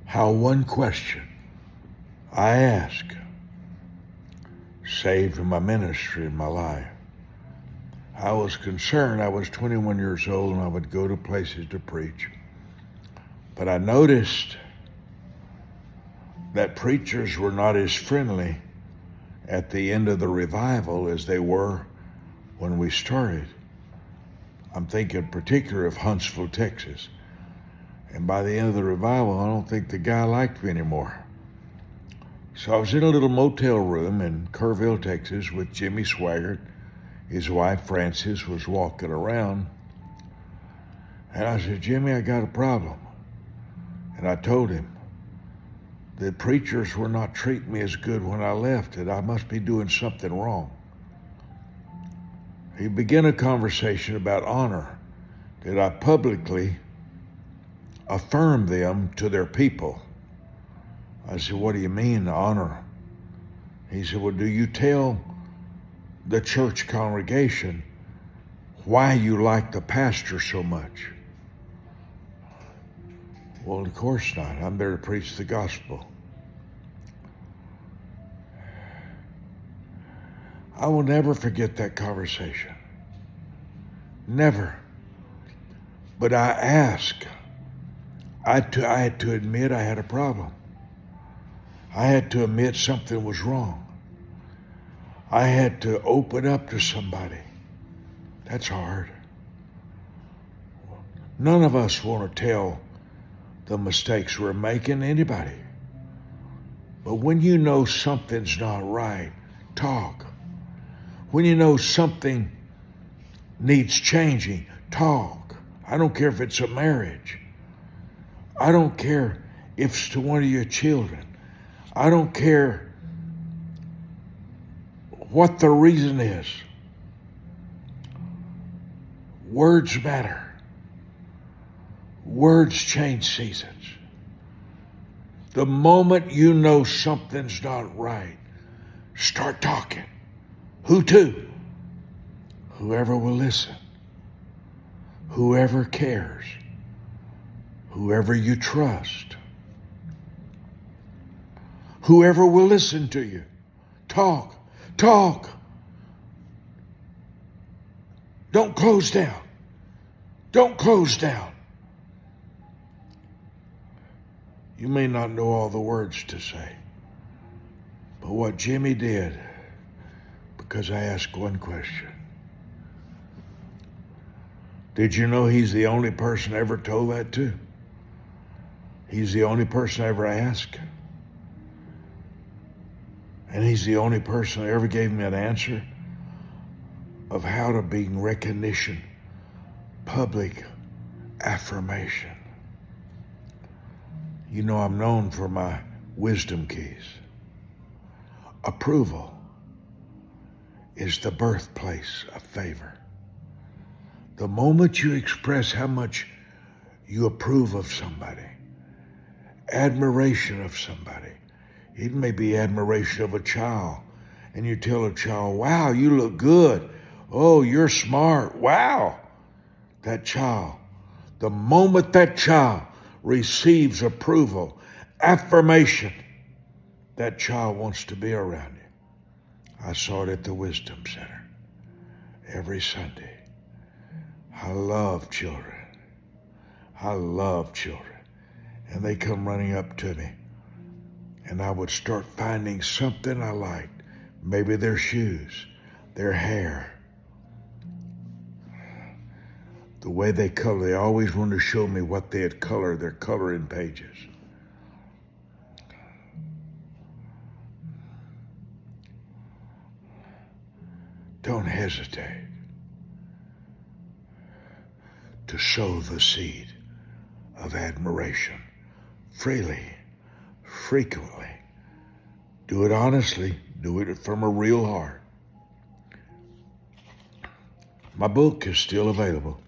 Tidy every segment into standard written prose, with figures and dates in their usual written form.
how one question I ask saved my ministry and my life. I was concerned. I was 21 years old and I would go to places to preach. But I noticed that preachers were not as friendly at the end of the revival as they were when we started. I'm thinking particularly of Huntsville, Texas. And by the end of the revival, I don't think the guy liked me anymore. So I was in a little motel room in Kerrville, Texas with Jimmy Swaggart. His wife, Frances, was walking around. And I said, Jimmy, I got a problem. And I told him that preachers were not treating me as good when I left, that I must be doing something wrong. He began a conversation about honor, that I publicly affirm them to their people. I said, what do you mean, honor? He said, well, do you tell the church congregation why you like the pastor so much? Well, of course not. I'm there to preach the gospel. I will never forget that conversation. Never. But I asked. I had to admit I had a problem. I had to admit something was wrong. I had to open up to somebody. That's hard. None of us want to tell the mistakes we're making, anybody. But when you know something's not right, talk. When you know something needs changing, talk. I don't care if it's a marriage. I don't care if it's to one of your children. I don't care what the reason is. Words matter. Words change seasons. The moment you know something's not right, start talking. Who to? Whoever will listen. Whoever cares. Whoever you trust. Whoever will listen to you. Talk. Talk. Don't close down. Don't close down. You may not know all the words to say, but what Jimmy did, because I asked one question. Did you know he's the only person I ever told that to? He's the only person I ever asked. And he's the only person that ever gave me an answer of how to be recognition, public affirmation. You know, I'm known for my wisdom keys. Approval is the birthplace of favor. The moment you express how much you approve of somebody, admiration of somebody, it may be admiration of a child, and you tell a child, wow, you look good. Oh, you're smart. Wow. That child, the moment that child receives approval, affirmation, that child wants to be around you. I saw it at the Wisdom Center every Sunday. I love children. I love children. And they come running up to me. And I would start finding something I liked. Maybe their shoes, their hair, the way they color. They always wanted to show me what they had colored, their coloring pages. Don't hesitate to sow the seed of admiration freely, frequently. Do it honestly. Do it from a real heart. My book is still available.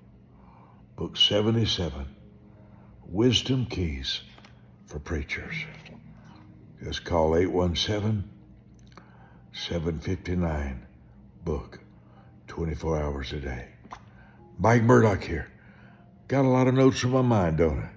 Book 77, Wisdom Keys for Preachers. Just call 817-759-BOOK, 24 hours a day. Mike Murdock here. Got a lot of notes on my mind, don't I?